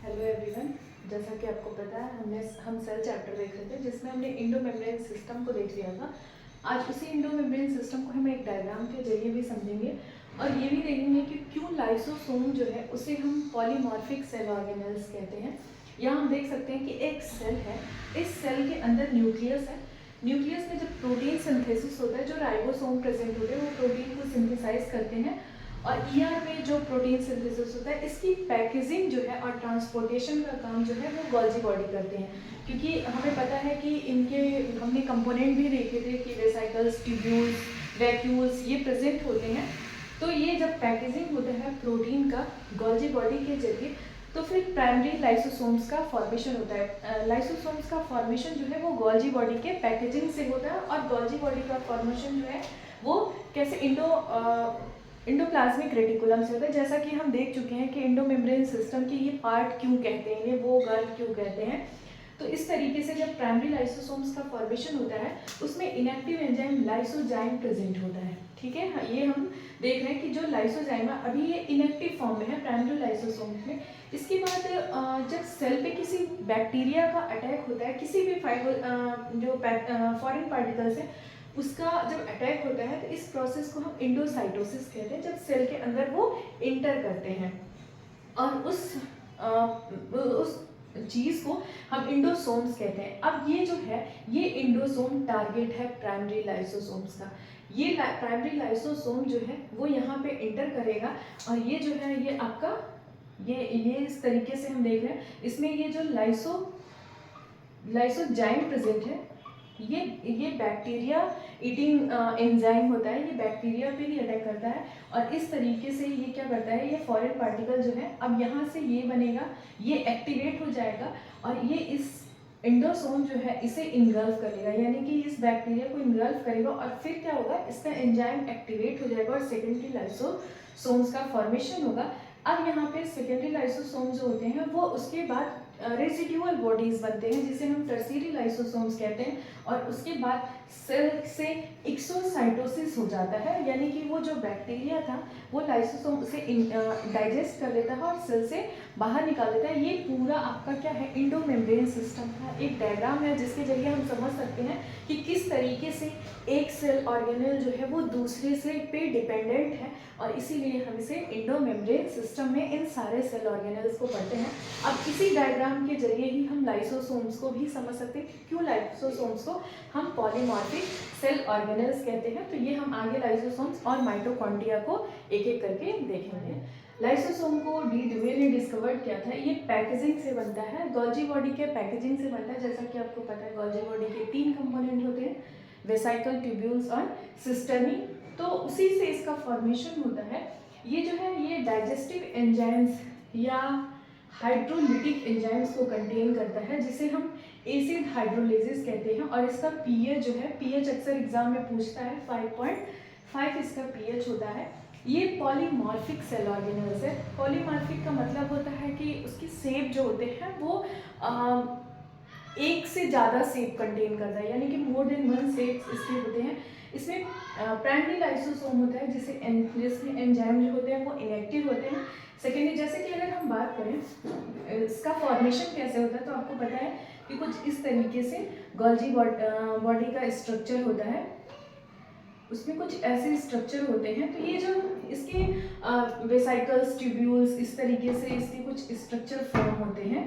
Hello everyone. जैसा कि आपको पता है हम सेल चैप्टर देख रहे थे जिसमें हमने इंडो मेम्ब्रेन सिस्टम को देख लिया था। आज उसी इंडो मेम्ब्रेन सिस्टम को हम एक डायग्राम के जरिए भी समझेंगे और ये भी देखेंगे कि क्यों लाइसोसोम जो है उसे हम पॉलीमॉर्फिक सेल ऑर्गेनेल्स कहते हैं। यहाँ हम देख सकते हैं कि एक सेल है, इस सेल के अंदर न्यूक्लियस है। न्यूक्लियस में जब प्रोटीन सिंथेसिस होता है, जो राइबोसोम प्रेजेंट होते हैं वो प्रोटीन को सिंथेसाइज करते हैं और ईआर में जो प्रोटीन सिंथेसिस होता है इसकी पैकेजिंग जो है और ट्रांसपोर्टेशन का काम जो है वो गोल्जी बॉडी करते हैं। क्योंकि हमें पता है कि इनके हमने कंपोनेंट भी देखे थे कि वेसाइकल्स, ट्यूब्यूल्स, वैक्यूल्स ये प्रेजेंट होते हैं। तो ये जब पैकेजिंग होता है प्रोटीन का गोल्जी बॉडी के जरिए तो फिर प्राइमरी लाइसोसोम्स का फॉर्मेशन होता है। लाइसोसोम्स का फॉर्मेशन जो है वो गोल्जी बॉडी के पैकेजिंग से होता है और गोल्जी बॉडी का फॉर्मेशन जो है वो कैसे इंडोप्लाज्मिक रेटिकुलम से होता है। जैसा कि हम देख चुके हैं कि इंडो मेम्ब्रेन सिस्टम के ये पार्ट क्यों कहते हैं, इन्हें वो गर्ल क्यों कहते हैं। तो इस तरीके से जब प्राइमरी लाइसोसोम्स का फॉर्मेशन होता है उसमें इनएक्टिव एंजाइम लाइसोजाइम प्रेजेंट होता है। ठीक है, ये हम देख रहे हैं कि जो लाइसोजाइम है अभी ये इनएक्टिव फॉर्म में है प्राइमरी लाइसोसोम्स में। इसके बाद जब सेल पे किसी बैक्टीरिया का अटैक होता है, किसी भी जो फॉरेन पार्टिकल्स है उसका जब अटैक होता है तो इस प्रोसेस को हम इंडोसाइटोसिस कहते हैं, जब सेल के अंदर वो इंटर करते हैं और उस चीज़ को हम इंडोसोम्स कहते हैं। अब ये जो है ये इंडोसोम टारगेट है प्राइमरी लाइसोसोम्स का। ये प्राइमरी लाइसोसोम जो है वो यहाँ पे इंटर करेगा और ये जो है ये आपका ये इस तरीके से हम देख रहे हैं। इसमें ये जो लाइसोजाइम प्रेजेंट है ये बैक्टीरिया ईटिंग एंजाइम होता है, ये बैक्टीरिया पे ही अटैक करता है और इस तरीके से ये क्या करता है, ये फॉरेन पार्टिकल जो है अब यहाँ से ये बनेगा, ये एक्टिवेट हो जाएगा और ये इस इंडोसोम जो है इसे इनगल्फ करेगा, यानी कि इस बैक्टीरिया को इनगल्फ करेगा और फिर क्या होगा, इसका एंजाइम एक्टिवेट हो जाएगा और सेकेंडरी लाइसोसोम्स का फॉर्मेशन होगा। अब यहाँ पे सेकेंडरी लाइसोसोम्स जो होते हैं वो उसके बाद रेसिड्यूअल बॉडीज बनते हैं जिसे हम टर्शियरी लाइसोसोम्स कहते हैं और उसके बाद सेल से एक्सोसाइटोसिस हो जाता है, यानी कि वो जो बैक्टीरिया था वो लाइसोसोम उसे डाइजेस्ट कर लेता है और सेल से बाहर निकाल देता है। ये पूरा आपका क्या है, इंडो मेम्ब्रेन सिस्टम का एक डायग्राम है जिसके जरिए हम समझ सकते हैं कि किस तरीके से एक सेल ऑर्गेनेल जो है वो दूसरे से पे डिपेंडेंट है और इसीलिए हम इसे इंडो मेम्ब्रेन सिस्टम में इन सारे सेल ऑर्गेनेल्स को पढ़ते हैं। अब इसी डायग्राम के जरिए ही हम लाइसोसोम्स को भी समझ सकते हैं कि क्यों लाइसोसोम्स को हम पॉलीमॉर्फिक सेल ऑर्गेनेल्स कहते हैं। तो ये हम आगे लाइसोसोम्स और माइटोकॉन्ड्रिया को एक एक करके देखेंगे। लाइसोसोम को डी ड्यूवे ने डिस्कवर्ड किया था। ये पैकेजिंग से बनता है, गोल्जी बॉडी के पैकेजिंग से बनता है। जैसा कि आपको पता है गोल्जी बॉडी के 3 कंपोनेंट होते हैं, वेसाइकल, ट्यूब्यूल्स और सिस्टर्नी। तो उसी से इसका फॉर्मेशन होता है। ये जो है ये डाइजेस्टिव एंजाइम्स या हाइड्रोलिटिक एंजाइम्स को कंटेन करता है जिसे हम एसिड हाइड्रोलिसिस कहते हैं और इसका पीएच जो है, पीएच अक्सर एग्जाम में पूछता है, 5.5 इसका पीएच होता है। ये पॉलीमॉर्फिक सेल ऑर्गेनेल्स है। पॉलीमॉर्फिक का मतलब होता है कि उसकी शेप जो होते हैं वो एक से ज़्यादा शेप कंटेन करता है, यानी कि मोर देन 1 शेप्स इसके होते हैं। इसमें प्राइमरी लाइसोसोम होता है जिसमें एंजाइम जो होते हैं वो इनएक्टिव होते हैं। सेकेंडली, जैसे कि अगर हम बात करें इसका फॉर्मेशन कैसे होता है तो आपको पता है कि कुछ इस तरीके से गोल्जी बॉडी का स्ट्रक्चर होता है, उसमें कुछ ऐसे स्ट्रक्चर होते हैं। तो ये जो इसके वेसाइकल्स, ट्यूब्यूल्स, इस तरीके से इसके कुछ स्ट्रक्चर फॉर्म होते हैं।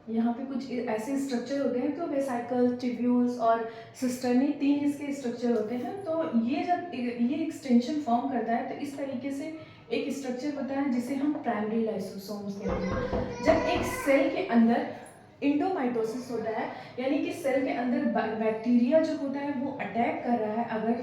यहाँ पे कुछ ऐसे स्ट्रक्चर होते हैं, तो वेसाइकल, ट्यूब्यूल्स और सिस्टर्नी 3 इसके स्ट्रक्चर होते हैं। तो ये जब ये एक्सटेंशन फॉर्म करता है तो इस तरीके से एक स्ट्रक्चर होता है जिसे हम प्राइमरी लाइसोसोम्स कहते हैं। जब एक सेल के अंदर इंडोमाइटोसिस होता है, यानी कि सेल के अंदर बैक्टीरिया जो होता है वो अटैक कर रहा है, अगर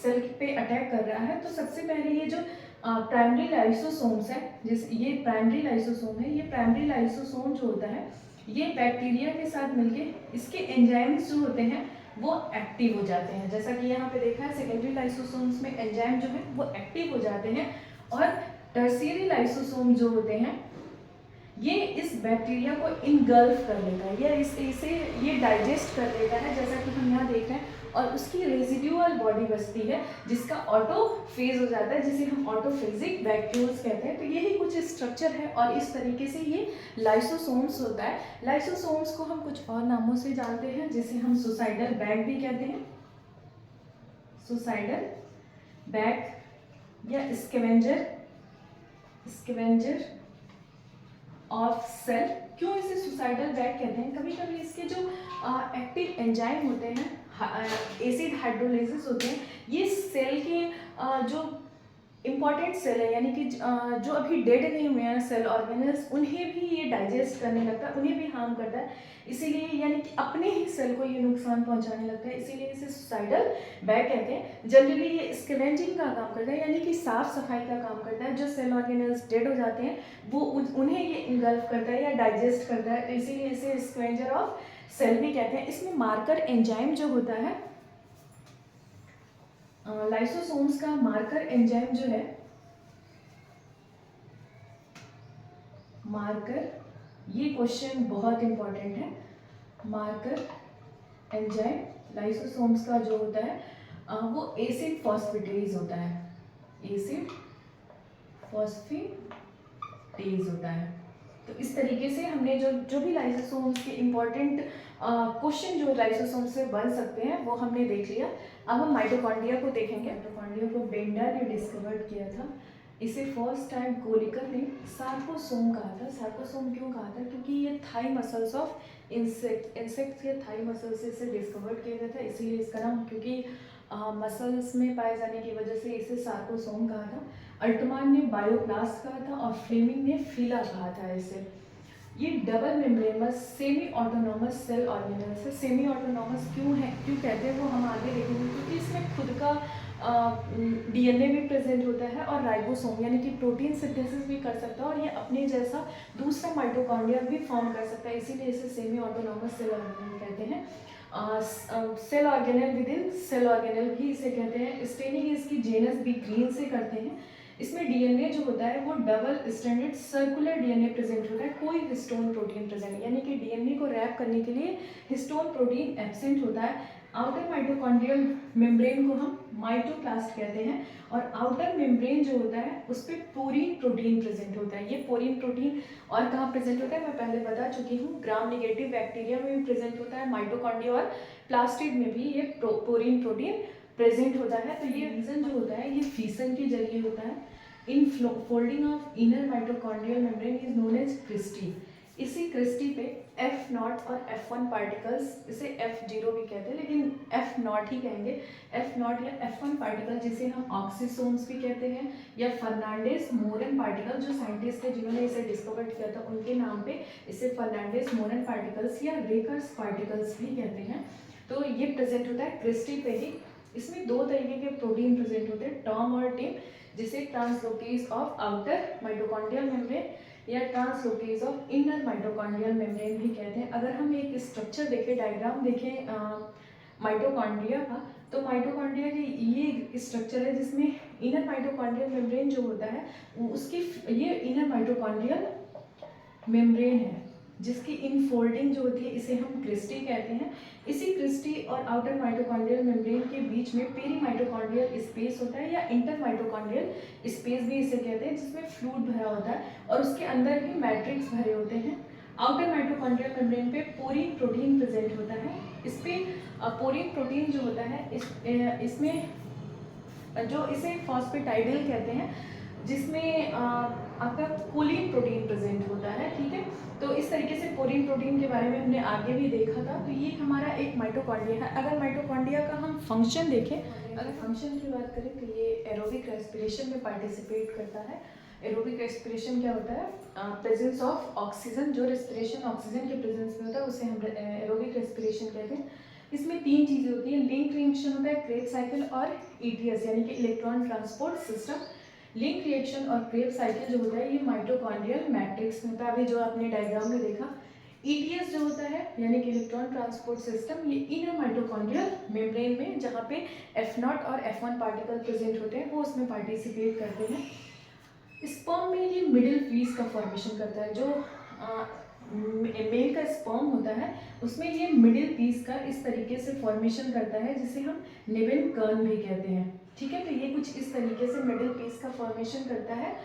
सेल पे अटैक कर रहा है तो सबसे पहले ये जो प्राइमरी लाइसोसोम्स है, ये प्राइमरी लाइसोसोम है, ये प्राइमरी लाइसोसोम जो होता है ये बैक्टीरिया के साथ मिलके इसके एंजाइम्स जो होते हैं वो एक्टिव हो जाते हैं। जैसा कि यहाँ पे देखा है सेकेंडरी लाइसोसोम्स में एंजाइम जो है वो एक्टिव हो जाते हैं और टर्शियरी लाइसोसोम जो होते हैं ये इस बैक्टीरिया को इनगल्फ कर लेता है या इसे ये डाइजेस्ट कर लेता है। जैसा कि हम यहाँ देख रहे हैं और उसकी रेजिड्यूअल बॉडी बचती है जिसका ऑटोफेज हो जाता है, जिसे हम ऑटोफेजिक वैक्यूल्स कहते हैं। तो यही कुछ स्ट्रक्चर है और इस तरीके से ये लाइसोसोम्स होता है। लाइसोसोम्स को हम कुछ और नामों से जानते हैं, जिसे हम सुसाइडल बैग भी कहते हैं, सुसाइडल बैग या स्कैवेंजर ऑफ सेल। क्यों इसे सुसाइडल बैग कहते हैं? कभी कभी इसके जो एक्टिव एंजाइम होते हैं, एसिड हाइड्रोलाइसिस होते हैं, ये सेल के जो इम्पॉर्टेंट सेल है, यानी कि जो अभी डेड नहीं हुए हैं सेल ऑर्गेनल्स, उन्हें भी ये डाइजेस्ट करने लगता है, उन्हें भी हार्म करता है। इसीलिए यानी कि अपने ही सेल को ये नुकसान पहुंचाने लगता है, इसीलिए इसे सुसाइडल बैग कहते हैं। जनरली ये स्कैवेंजिंग का काम करता है, यानी कि साफ सफाई का काम करता है। जो सेल ऑर्गेनल्स डेड हो जाते हैं वो उन्हें ये इन्गल्फ करता है या डाइजेस्ट करता है, तो इसीलिए इसे स्कैवेंजर ऑफ सेल भी कहते हैं। इसमें मार्कर एंजाइम जो होता है, लाइसोसोम्स का मार्कर एंजाइम जो है, मार्कर, ये क्वेश्चन बहुत इंपॉर्टेंट है। मार्कर एंजाइम लाइसोसोम्स का जो होता है वो एसिड फॉस्फेटेज होता है, एसिड फॉस्फेटेज होता है। तो इस तरीके से हमने जो भी लाइसोसोम्स के इम्पॉर्टेंट क्वेश्चन जो लाइसोसोम से बन सकते हैं वो हमने देख लिया। अब हम माइटोकॉन्ड्रिया को देखेंगे। माइटोकॉन्ड्रिया को बेंडर ने डिस्कवर किया था। इसे फर्स्ट टाइम गोलिकर ने सार्कोसोम कहा था। सार्कोसोम क्यों कहा था? क्योंकि ये थाई मसल्स ऑफ इंसेक्ट के थाई मसल से इसे डिस्कवर किया गया था, इसीलिए इसका नाम, क्योंकि मसल्स में पाए जाने की वजह से इसे सार्कोसोम कहा था। अल्टमान ने बायोप्लास्ट कहा था और फ्लेमिंग ने फिला कहा था इसे। ये double membranous semi autonomous cell organelles है। सेमी ऑटोनॉमस क्यों कहते हैं वो हम आगे देखेंगे, क्योंकि इसमें खुद का डीएनए भी प्रेजेंट होता है और राइबोसोम यानी कि प्रोटीन सिंथेसिस भी कर सकता है और ये अपने जैसा दूसरा माइटोकॉन्ड्रिया भी फॉर्म कर सकता है, इसीलिए इसे सेमी ऑटोनॉमस सेल ऑर्गेनल कहते हैं। Cell organelle within cell organelle भी इसे कहते हैं। स्टेनिंग इसकी जेनस बी ग्रीन से करते हैं। इसमें डीएनए जो होता है वो double standard circular DNA present होता है, कोई हिस्टोन प्रोटीन प्रेजेंट, यानी कि डीएनए को रैप करने के लिए हिस्टोन प्रोटीन एब्सेंट होता है। आउटर माइटोकॉन्ड्रियल मेम्ब्रेन को हम माइटोप्लास्ट कहते हैं और आउटर मेम्ब्रेन जो होता है उस पर पोरीन प्रोटीन प्रेजेंट होता है। ये पोरीन प्रोटीन और कहाँ प्रेजेंट होता है मैं पहले बता चुकी हूँ, ग्राम नेगेटिव बैक्टीरिया में भी प्रेजेंट होता है, माइटोकॉन्ड्रिया और प्लास्टिड में भी ये पोरीन प्रोटीन प्रेजेंट होता है। तो ये रीजन जो होता है ये फीसन के जरिए होता है। Infolding of inner mitochondrial membrane is known as cristae. इसी क्रिस्टी पे F0 और F1 पार्टिकल्स, इसे F0 भी कहते हैं लेकिन F0 ही कहेंगे, F0 या F1 पार्टिकल जिसे हम ऑक्सीसोम्स भी कहते हैं या फर्नांडिस मोरन पार्टिकल, जो साइंटिस्ट थे जिन्होंने इसे डिस्कवर किया था उनके नाम पे इसे फर्नांडिस मोरन पार्टिकल्स या रेकर्स पार्टिकल्स भी कहते हैं। तो ये प्रेजेंट होता है क्रिस्टी पे ही। इसमें दो तरीके के प्रोटीन प्रेजेंट होते हैं, टॉम और टिम, जिसे translocase of outer mitochondrial membrane या translocase of inner mitochondrial membrane भी कहते हैं। अगर हम एक स्ट्रक्चर देखें, डायग्राम देखें माइटोकॉन्ड्रिया का, तो माइटोकॉन्ड्रिया के ये स्ट्रक्चर है जिसमें इनर माइटोकॉन्ड्रियल मेम्ब्रेन जो होता है उसकी, ये इनर माइटोकॉन्ड्रियल मेम्ब्रेन है जिसकी इनफोल्डिंग जो होती है इसे हम क्रिस्टी कहते हैं। इसी क्रिस्टी और आउटर माइटोकॉन्ड्रियल मेम्ब्रेन के बीच में पेरी माइटोकॉन्ड्रियल स्पेस होता है या इंटर माइटोकॉन्ड्रियल स्पेस भी इसे कहते हैं, जिसमें फ्लूइड भरा होता है और उसके अंदर भी मैट्रिक्स भरे होते हैं। आउटर माइटोकॉन्ड्रियल मेम्ब्रेन पे पोरीन प्रोटीन प्रेजेंट होता है। इस पे पोरीन प्रोटीन जो होता है इसमें जो इसे फॉस्फेटाइडिल कहते हैं, जिसमें आपका कोलिन प्रोटीन प्रेजेंट होता है, ठीक है। तो इस तरीके से पोरीन प्रोटीन के बारे में हमने आगे भी देखा था। तो ये हमारा एक माइटोकॉन्ड्रिया है। अगर माइटोकॉन्ड्रिया का हम फंक्शन देखें, अगर फंक्शन की बात करें तो ये एरोबिक रेस्पिरेशन में पार्टिसिपेट करता है। एरोबिक रेस्पिरेशन क्या होता है? प्रेजेंस ऑफ ऑक्सीजन, जो रेस्पिरेशन ऑक्सीजन के प्रेजेंस में होता है उसे हम एरोबिक रेस्पिरेशन कहते हैं। इसमें तीन चीज़ें होती हैं, लिंक रिएक्शन होता है, क्रेब साइकिल और ईटीएस यानी कि electron transport system. Link reaction और क्रेब साइकिल जो होता है ये माइटोकॉन्ड्रियल मैट्रिक्स में होता है, अभी जो आपने डायग्राम में देखा। ईटीएस जो होता है यानी कि इलेक्ट्रॉन ट्रांसपोर्ट सिस्टम, ये इनर माइटोकॉन्ड्रियल मेम्ब्रेन में जहाँ पे F0 और F1 पार्टिकल प्रेजेंट होते हैं वो उसमें पार्टिसिपेट करते हैं। स्पर्म में ये मिडिल पीस का फॉर्मेशन करता है। जो मेल का स्पर्म होता है उसमें ये मिडिल पीस का इस तरीके से फॉर्मेशन करता है जिसे हम निबन कर्न भी कहते हैं। ठीक है, तो ये कुछ इस तरीके से मिडिल पीस का फॉर्मेशन करता है।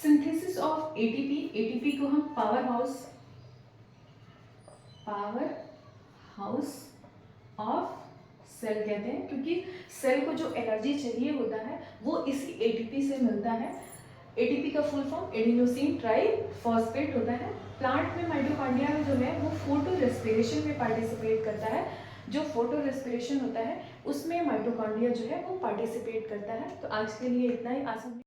सिंथेसिस ऑफ एटीपी, एटीपी को हम पावर हाउस ऑफ सेल कहते हैं, क्योंकि सेल को जो एनर्जी चाहिए होता है वो इसी एटीपी से मिलता है। एटीपी का फुल फॉर्म एडिनोसिन ट्राइफॉस्फेट होता है। प्लांट में माइटोकॉन्ड्रिया जो है वो फोटो रेस्पिरेशन में पार्टिसिपेट करता है। जो फोटो रेस्पिरेशन होता है उसमें माइटोकॉन्ड्रिया जो है वो पार्टिसिपेट करता है। तो आज के लिए इतना ही। आसान